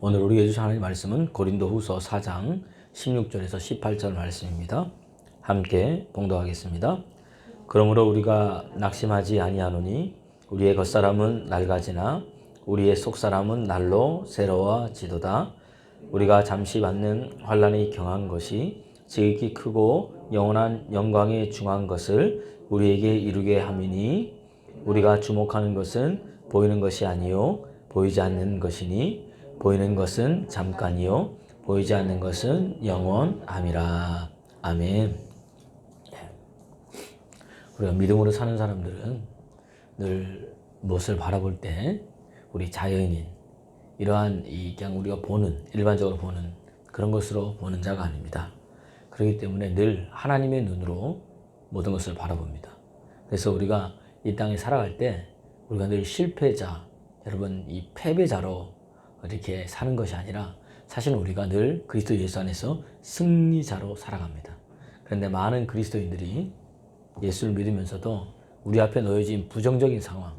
오늘 우리에게 주신 하나님의 말씀은 고린도후서 4장 16절에서 18절 말씀입니다. 함께 봉독하겠습니다. 그러므로 우리가 낙심하지 아니하노니 우리의 겉사람은 낡아지나 우리의 속사람은 날로 새로워지도다. 우리가 잠시 받는 환난이 경한 것이 지극히 크고 영원한 영광에 중한 것을 우리에게 이루게 함이니 우리가 주목하는 것은 보이는 것이 아니요 보이지 않는 것이니 보이는 것은 잠깐이요 보이지 않는 것은 영원함이라. 아멘. 우리가 믿음으로 사는 사람들은 늘 무엇을 바라볼 때 우리 자연인 이러한 그냥 우리가 보는 일반적으로 보는 그런 것으로 보는 자가 아닙니다. 그렇기 때문에 늘 하나님의 눈으로 모든 것을 바라봅니다. 그래서 우리가 이 땅에 살아갈 때 우리가 늘 실패자, 여러분 이 패배자로 이렇게 사는 것이 아니라 사실 우리가 늘 그리스도 예수 안에서 승리자로 살아갑니다. 그런데 많은 그리스도인들이 예수를 믿으면서도 우리 앞에 놓여진 부정적인 상황,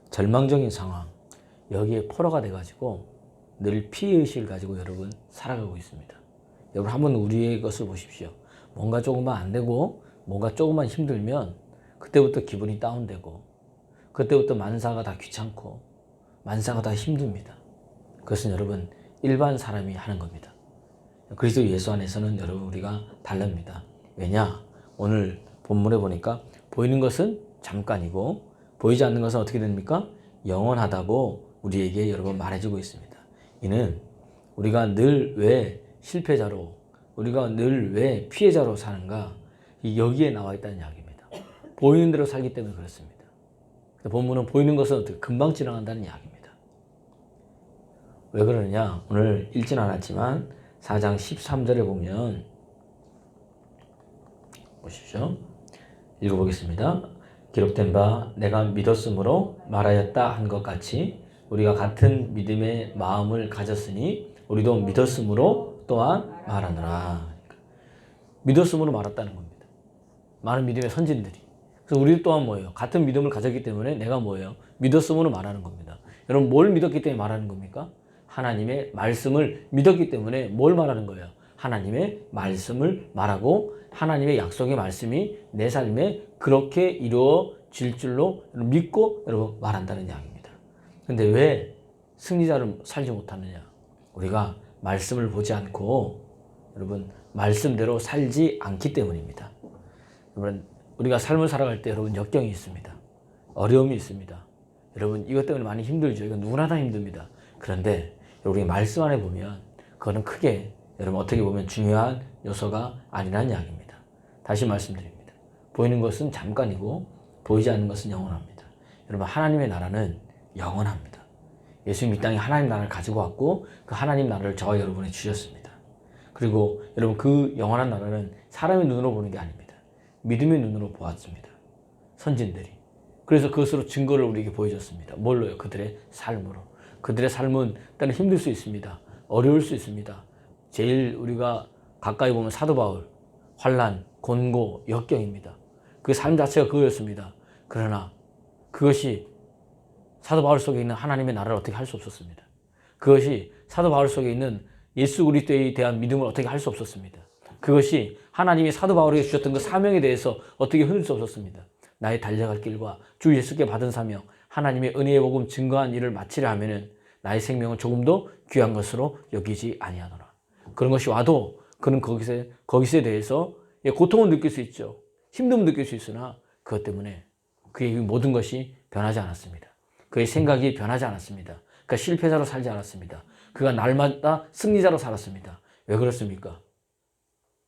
절망적인 상황, 여기에 포로가 돼가지고 늘 피해의식을 가지고 여러분 살아가고 있습니다. 여러분 한번 우리의 것을 보십시오. 뭔가 조금만 안 되고 뭔가 조금만 힘들면 그때부터 기분이 다운되고 그때부터 만사가 다 귀찮고 만사가 다 힘듭니다. 그것은 여러분 일반 사람이 하는 겁니다. 그리스도 예수 안에서는 여러분 우리가 다릅니다. 왜냐? 오늘 본문에 보니까 보이는 것은 잠깐이고 보이지 않는 것은 어떻게 됩니까? 영원하다고 우리에게 여러분 말해주고 있습니다. 이는 우리가 늘 왜 실패자로 우리가 늘 왜 피해자로 사는가 여기에 나와 있다는 이야기입니다. 보이는 대로 살기 때문에 그렇습니다. 본문은 보이는 것은 어떻게 금방 지나간다는 이야기입니다. 왜 그러느냐? 오늘 읽진 않았지만 4장 13절에 보면 보십시오. 읽어보겠습니다. 기록된 바 내가 믿었으므로 말하였다 한 것 같이 우리가 같은 믿음의 마음을 가졌으니 우리도 믿었으므로 또한 말하노라. 믿었으므로 말했다는 겁니다. 많은 믿음의 선진들이. 그래서 우리 또한 뭐예요? 같은 믿음을 가졌기 때문에 내가 뭐예요? 믿었으므로 말하는 겁니다. 여러분 뭘 믿었기 때문에 말하는 겁니까? 하나님의 말씀을 믿었기 때문에 뭘 말하는 거예요? 하나님의 말씀을 말하고 하나님의 약속의 말씀이 내 삶에 그렇게 이루어질 줄로 믿고 여러분 말한다는 이야기입니다. 그런데 왜 승리자를 살지 못하느냐? 우리가 말씀을 보지 않고 여러분 말씀대로 살지 않기 때문입니다. 여러분 우리가 삶을 살아갈 때 여러분 역경이 있습니다. 어려움이 있습니다. 여러분 이것 때문에 많이 힘들죠. 이건 누구나 다 힘듭니다. 그런데 우리 말씀 안에 보면 그거는 크게 여러분 어떻게 보면 중요한 요소가 아니라는 이야기입니다. 다시 말씀드립니다. 보이는 것은 잠깐이고 보이지 않는 것은 영원합니다. 여러분 하나님의 나라는 영원합니다. 예수님이 이 땅에 하나님 나라를 가지고 왔고 그 하나님 나라를 저와 여러분에 주셨습니다. 그리고 여러분 그 영원한 나라는 사람의 눈으로 보는 게 아닙니다. 믿음의 눈으로 보았습니다. 선진들이. 그래서 그것으로 증거를 우리에게 보여줬습니다. 뭘로요? 그들의 삶으로. 그들의 삶은 때는 힘들 수 있습니다. 어려울 수 있습니다. 제일 우리가 가까이 보면 사도 바울, 환난, 곤고, 역경입니다. 그 삶 자체가 그거였습니다. 그러나 그것이 사도 바울 속에 있는 하나님의 나라를 어떻게 할 수 없었습니다. 그것이 사도 바울 속에 있는 예수 그리스도에 대한 믿음을 어떻게 할 수 없었습니다. 그것이 하나님이 사도 바울에게 주셨던 그 사명에 대해서 어떻게 흔들 수 없었습니다. 나의 달려갈 길과 주 예수께 받은 사명, 하나님의 은혜의 복음 증거한 일을 마치려 하면은 나의 생명을 조금도 귀한 것으로 여기지 아니하노라. 그런 것이 와도 그는 거기서에 대해서 고통을 느낄 수 있죠. 힘듦을 느낄 수 있으나 그것 때문에 그의 모든 것이 변하지 않았습니다. 그의 생각이 변하지 않았습니다. 그가 실패자로 살지 않았습니다. 그가 날마다 승리자로 살았습니다. 왜 그렇습니까?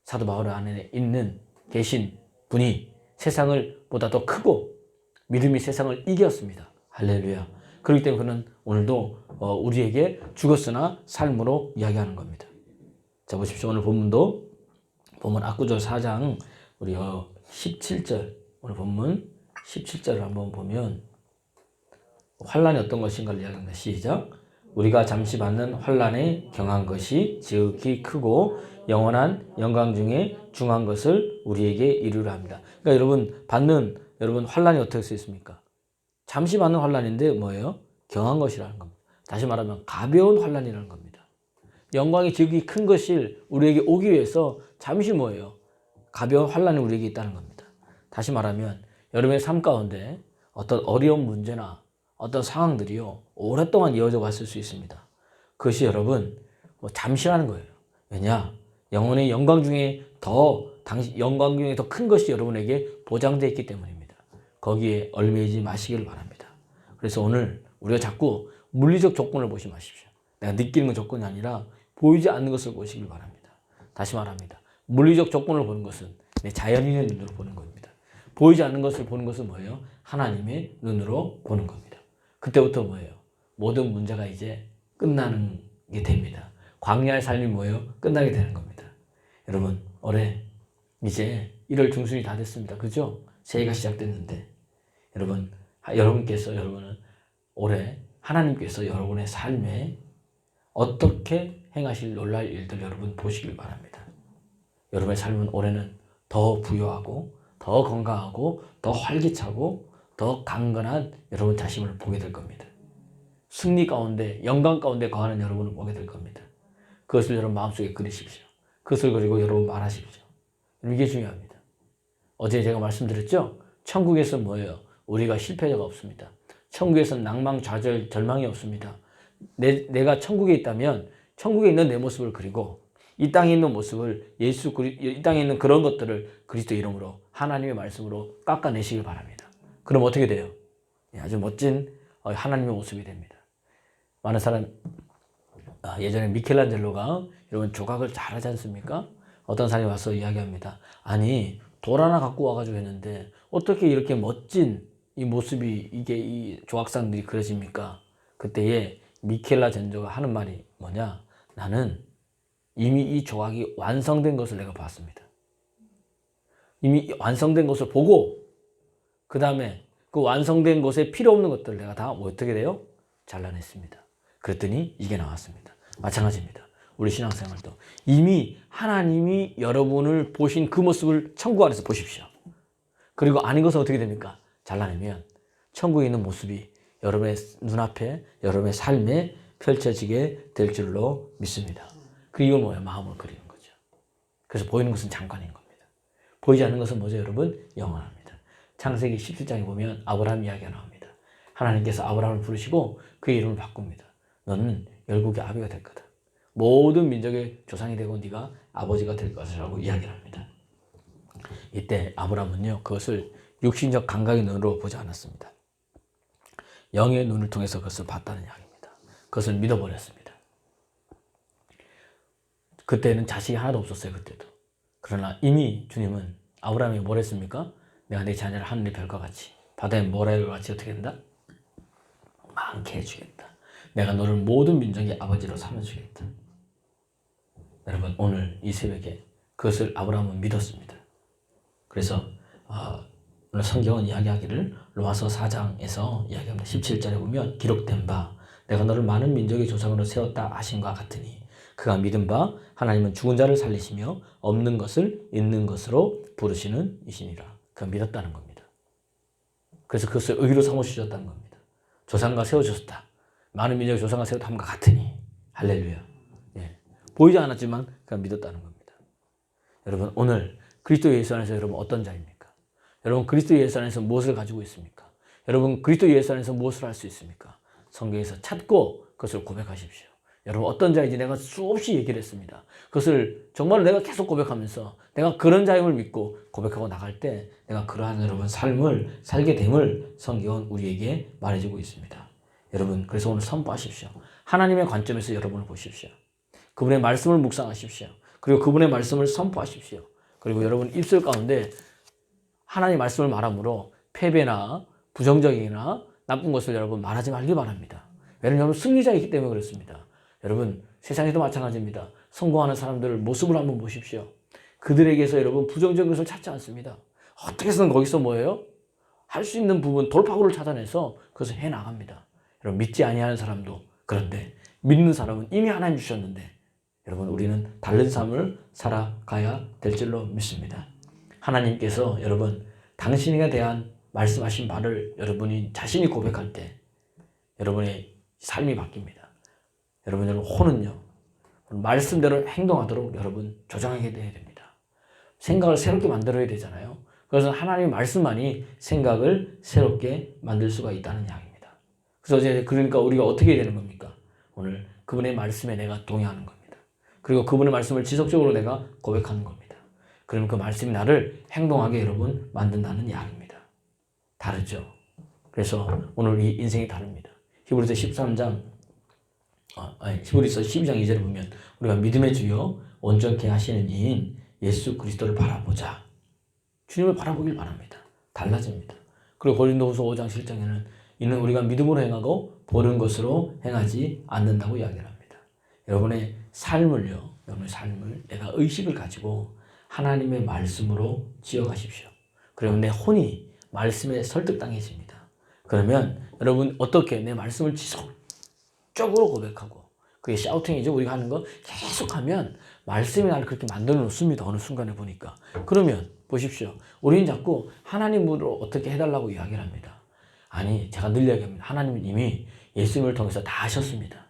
사도 바울 안에 계신 분이 세상을 보다 더 크고 믿음이 세상을 이겼습니다. 할렐루야. 그렇기 때문에 그는 오늘도 우리에게 죽었으나 삶으로 이야기하는 겁니다. 자 보십시오. 오늘 본문 압구절 4장 우리 17절 오늘 본문 17절을 한번 보면 환난이 어떤 것인가를 이야기합니다. 시작. 우리가 잠시 받는 환난에 경한 것이 지극히 크고 영원한 영광 중에 중한 것을 우리에게 이루려 합니다. 그러니까 여러분 환난이 어떻게 할 수 있습니까? 잠시 받는 환난인데 뭐예요? 경한 것이라는 겁니다. 다시 말하면 가벼운 환난이라는 겁니다. 영광의 지극히 큰 것이 우리에게 오기 위해서 잠시 뭐예요? 가벼운 환란이 우리에게 있다는 겁니다. 다시 말하면 여러분의 삶 가운데 어떤 어려운 문제나 어떤 상황들이요 오랫동안 이어져 왔을 수 있습니다. 그것이 여러분 잠시라는 거예요. 왜냐? 영혼의 영광 중에 영광 중에 더 큰 것이 여러분에게 보장되어 있기 때문입니다. 거기에 얽매이지 마시기를 바랍니다. 그래서 오늘 우리가 자꾸 물리적 조건을 보지 마십시오. 내가 느끼는 건 조건이 아니라 보이지 않는 것을 보시길 바랍니다. 다시 말합니다. 물리적 조건을 보는 것은 내 자연인의 눈으로 보는 겁니다. 보이지 않는 것을 보는 것은 뭐예요? 하나님의 눈으로 보는 겁니다. 그때부터 뭐예요? 모든 문제가 이제 끝나는 게 됩니다. 광야의 삶이 뭐예요? 끝나게 되는 겁니다. 여러분 올해 이제 1월 중순이 다 됐습니다. 그죠? 새해가 시작됐는데 여러분은 올해 하나님께서 여러분의 삶에 어떻게 행하실 놀랄 일들 여러분 보시길 바랍니다. 여러분의 삶은 올해는 더 부유하고 더 건강하고 더 활기차고 더 강건한 여러분 자신을 보게 될 겁니다. 승리 가운데 영광 가운데 거하는 여러분을 보게 될 겁니다. 그것을 여러분 마음속에 그리십시오. 그것을 그리고 여러분 말하십시오. 이게 중요합니다. 어제 제가 말씀드렸죠? 천국에서 뭐예요? 우리가 실패자가 없습니다. 천국에서는 낭망, 좌절, 절망이 없습니다. 내가 천국에 있다면 천국에 있는 내 모습을 그리고 이 땅에 있는 모습을 이 땅에 있는 그런 것들을 그리스도 이름으로 하나님의 말씀으로 깎아내시길 바랍니다. 그럼 어떻게 돼요? 아주 멋진 하나님의 모습이 됩니다. 많은 사람 예전에 미켈란젤로가 여러분 조각을 잘하지 않습니까? 어떤 사람이 와서 이야기합니다. 아니 돌 하나 갖고 와가지고 했는데 어떻게 이렇게 멋진 이 모습이 이 조각상들이 그려집니까? 그때에 미켈란젤로가 하는 말이 뭐냐? 나는 이미 이 조각이 완성된 것을 내가 봤습니다. 이미 완성된 것을 보고 그 다음에 그 완성된 것에 필요 없는 것들을 내가 다 어떻게 돼요? 잘라냈습니다. 그랬더니 이게 나왔습니다. 마찬가지입니다. 우리 신앙생활도 이미 하나님이 여러분을 보신 그 모습을 천국 안에서 보십시오. 그리고 아닌 것은 어떻게 됩니까? 잘라내면 천국에 있는 모습이 여러분의 눈앞에 여러분의 삶에 펼쳐지게 될 줄로 믿습니다. 그리고 뭐예요? 마음을 그리는 거죠. 그래서 보이는 것은 잠깐인 겁니다. 보이지 않는 것은 뭐죠, 여러분? 영원합니다. 창세기 17장에 보면 아브라함 이야기가 나옵니다. 하나님께서 아브라함을 부르시고 그의 이름을 바꿉니다. 너는 열국의 아비가 될 거다. 모든 민족의 조상이 되고 네가 아버지가 될 것이라고 이야기를 합니다. 이때 아브라함은요 그것을 육신적 감각의 눈으로 보지 않았습니다. 영의 눈을 통해서 그것을 봤다는 이야기입니다. 그것을 믿어버렸습니다. 그때는 자식이 하나도 없었어요. 그때도. 그러나 이미 주님은 아브라함이 뭘 했습니까? 내가 내 자녀를 하늘의 별과 같이 바다의 모래와 같이 어떻게 된다? 많게 해주겠다. 내가 너를 모든 민족의 아버지로 삼아주겠다. 여러분 오늘 이 새벽에 그것을 아브라함은 믿었습니다. 그래서 오늘 성경은 이야기하기를 로마서 4장에서 이야기합니다. 17절에 보면 기록된 바 내가 너를 많은 민족의 조상으로 세웠다 하신과 같으니 그가 믿은 바 하나님은 죽은 자를 살리시며 없는 것을 있는 것으로 부르시는 이시니라. 그가 믿었다는 겁니다. 그래서 그것을 의로 삼으셨다는 겁니다. 조상과 세워주셨다. 많은 민족의 조상과 세웠다 함과 같으니 할렐루야. 예. 보이지 않았지만 그가 믿었다는 겁니다. 여러분 오늘 그리스도 예수 안에서 여러분 어떤 자입니까? 여러분 그리스도 예수 안에서 무엇을 가지고 있습니까? 여러분 그리스도 예수 안에서 무엇을 할 수 있습니까? 성경에서 찾고 그것을 고백하십시오. 여러분 어떤 자인지 내가 수없이 얘기를 했습니다. 그것을 정말 내가 계속 고백하면서 내가 그런 자임을 믿고 고백하고 나갈 때 내가 그러한 여러분 삶을 살게 됨을 성경은 우리에게 말해주고 있습니다. 여러분 그래서 오늘 선포하십시오. 하나님의 관점에서 여러분을 보십시오. 그분의 말씀을 묵상하십시오. 그리고 그분의 말씀을 선포하십시오. 그리고 여러분 입술 가운데 하나님의 말씀을 말함으로 패배나 부정적이나 나쁜 것을 여러분 말하지 말기 바랍니다. 왜냐하면 여러분 승리자이기 때문에 그렇습니다. 여러분 세상에도 마찬가지입니다. 성공하는 사람들을 모습을 한번 보십시오. 그들에게서 여러분 부정적인 것을 찾지 않습니다. 어떻게 해서든 거기서 뭐예요? 할 수 있는 부분 돌파구를 찾아내서 그것을 해나갑니다. 여러분 믿지 아니하는 사람도 그런데 믿는 사람은 이미 하나님 주셨는데 여러분 우리는 다른 삶을 살아가야 될 줄로 믿습니다. 하나님께서 여러분 당신에 대한 말씀하신 말을 여러분이 자신이 고백할 때 여러분의 삶이 바뀝니다. 여러분 혼은요 말씀대로 행동하도록 여러분 조정하게 돼야 됩니다. 생각을 새롭게 만들어야 되잖아요. 그래서 하나님의 말씀만이 생각을 새롭게 만들 수가 있다는 이야기입니다. 그래서 이제 그러니까 우리가 어떻게 해야 되는 겁니까? 오늘 그분의 말씀에 내가 동의하는 겁니다. 그리고 그분의 말씀을 지속적으로 내가 고백하는 겁니다. 그러면 그 말씀이 나를 행동하게 여러분 만든다는 이야기입니다. 다르죠? 그래서 오늘 이 인생이 다릅니다. 히브리서 13장 히브리서 12장 2절에 보면 우리가 믿음의 주요 온전케 하시는 이인 예수 그리스도를 바라보자. 주님을 바라보길 바랍니다. 달라집니다. 그리고 고린도후서 5장 7장에는 이는 우리가 믿음으로 행하고 보는 것으로 행하지 않는다고 이야기를 합니다. 여러분의 삶을 내가 의식을 가지고 하나님의 말씀으로 지어가십시오. 그러면 내 혼이 말씀에 설득당해집니다. 그러면 여러분 어떻게 내 말씀을 지속적으로 고백하고 그게 샤우팅이죠. 우리가 하는 거 계속하면 말씀이 나를 그렇게 만들어 놓습니다. 어느 순간에 보니까. 그러면 보십시오. 우리는 자꾸 하나님으로 어떻게 해달라고 이야기를 합니다. 아니 제가 늘 이야기합니다. 하나님은 이미 예수님을 통해서 다 하셨습니다.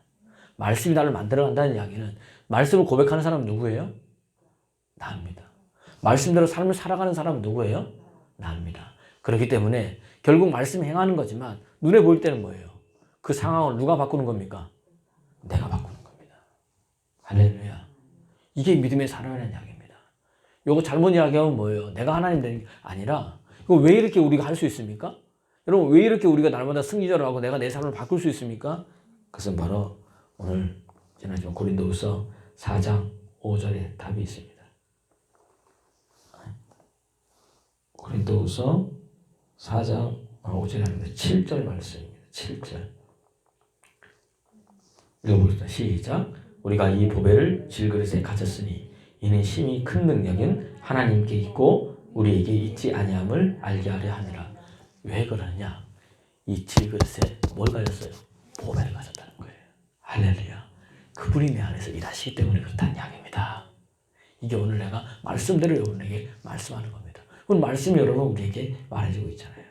말씀이 나를 만들어 간다는 이야기는 말씀을 고백하는 사람은 누구예요? 나입니다. 말씀대로 삶을 살아가는 사람은 누구예요? 나입니다. 그렇기 때문에 결국 말씀을 행하는 거지만 눈에 보일 때는 뭐예요? 그 상황을 누가 바꾸는 겁니까? 내가 바꾸는 겁니다. 할렐루야. 이게 믿음의 살아가는 이야기입니다. 이거 잘못 이야기하면 뭐예요? 내가 하나님 되는 게 아니라 이거 왜 이렇게 우리가 할 수 있습니까? 여러분 왜 이렇게 우리가 날마다 승리자로 하고 내가 내 삶을 바꿀 수 있습니까? 그것은 바로 오늘 지난주에 고린도후서 4장 5절에 답이 있습니다. 고린도후서 4장 5절에 아닙니다. 7절 말씀입니다. 7절. 읽어보겠습니다. 시작. 우리가 이 보배를 질그릇에 가졌으니 이는 심히 큰 능력은 하나님께 있고 우리에게 있지 아니함을 알게 하려 하니라. 왜 그러느냐? 이 질그릇에 뭘 가졌어요? 보배를 가졌다는 거예요. 할렐루야. 그분이 내 안에서 일하시기 때문에 그렇다는 이야기입니다. 이게 오늘 내가 말씀대로 여러분에게 말씀하는 겁니다. 오늘 말씀이 여러분 우리에게 말해주고 있잖아요.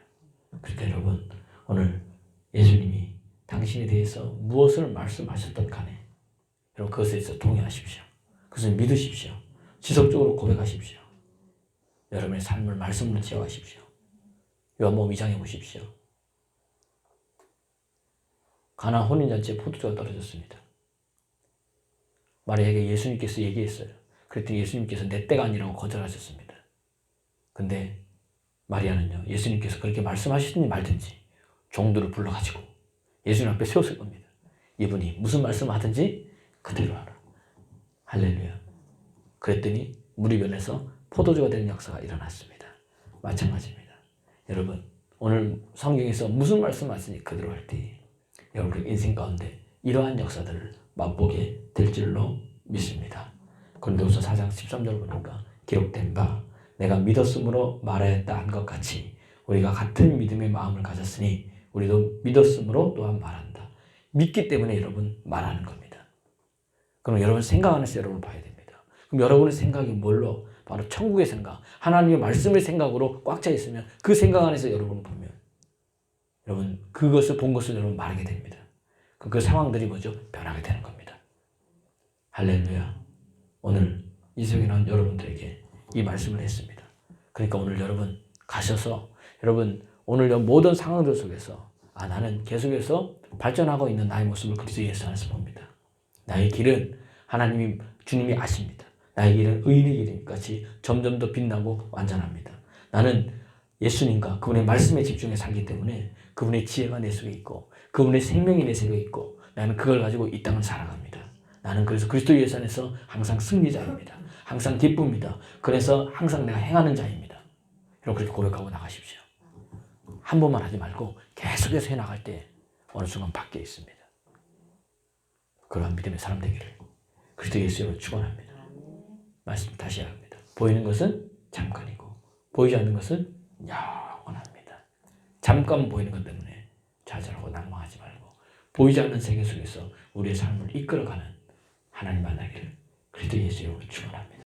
그러니까 여러분 오늘 예수님이 당신에 대해서 무엇을 말씀하셨던 간에 여러분 그것에 대해서 동의하십시오. 그것을 믿으십시오. 지속적으로 고백하십시오. 여러분의 삶을 말씀으로 지어가십시오. 요한복음 2장에 보십시오. 가나 혼인잔치에 포도주가 떨어졌습니다. 마리아에게 예수님께서 얘기했어요. 그랬더니 예수님께서 내 때가 아니라고 거절하셨습니다. 근데 마리아는요, 예수님께서 그렇게 말씀하시든지 말든지 종들을 불러가지고 예수님 앞에 세웠을 겁니다. 이분이 무슨 말씀을 하든지 그대로 하라. 할렐루야. 그랬더니 물이 변해서 포도주가 되는 역사가 일어났습니다. 마찬가지입니다. 여러분 오늘 성경에서 무슨 말씀을 하시니 그대로 할 때 여러분 인생 가운데 이러한 역사들을 맛보게 될 줄로 믿습니다. 고린도후서 4장 13절 보니까 기록된 바 내가 믿었으므로 말하였다 한 것 같이 우리가 같은 믿음의 마음을 가졌으니 우리도 믿었으므로 또한 말한다. 믿기 때문에 여러분 말하는 겁니다. 그럼 여러분 생각 안에서 여러분 봐야 됩니다. 그럼 여러분의 생각이 뭘로? 바로 천국의 생각, 하나님의 말씀의 생각으로 꽉 차 있으면 그 생각 안에서 여러분 보면 여러분 그것을 본 것을 여러분 말하게 됩니다. 그 상황들이 뭐죠? 변하게 되는 겁니다. 할렐루야. 오늘 이성이라는 여러분들에게 이 말씀을 했습니다. 그러니까 오늘 여러분 가셔서 여러분 오늘 모든 상황들 속에서 나는 계속해서 발전하고 있는 나의 모습을 그리스도 예수 안에서 봅니다. 나의 길은 하나님이 주님이 아십니다. 나의 길은 의인의 길같이 점점 더 빛나고 완전합니다. 나는 예수님과 그분의 말씀에 집중해 살기 때문에 그분의 지혜가 내 속에 있고 그분의 생명이 내 속에 있고 나는 그걸 가지고 이 땅을 살아갑니다. 나는 그래서 그리스도 예수 안에서 항상 승리자입니다. 항상 기쁩니다. 그래서 항상 내가 행하는 자입니다. 이렇게 고백하고 나가십시오. 한 번만 하지 말고 계속해서 해나갈 때 어느 순간 바뀌어 있습니다. 그러한 믿음의 사람 되기를 그리스도 예수로 축원합니다. 말씀 다시 합니다. 보이는 것은 잠깐이고 보이지 않는 것은 영원합니다. 잠깐 보이는 것 때문에 좌절하고 낭망하지 말고 보이지 않는 세계 속에서 우리의 삶을 이끌어가는 하나님 만나기를 그리스도 예수로 축원합니다.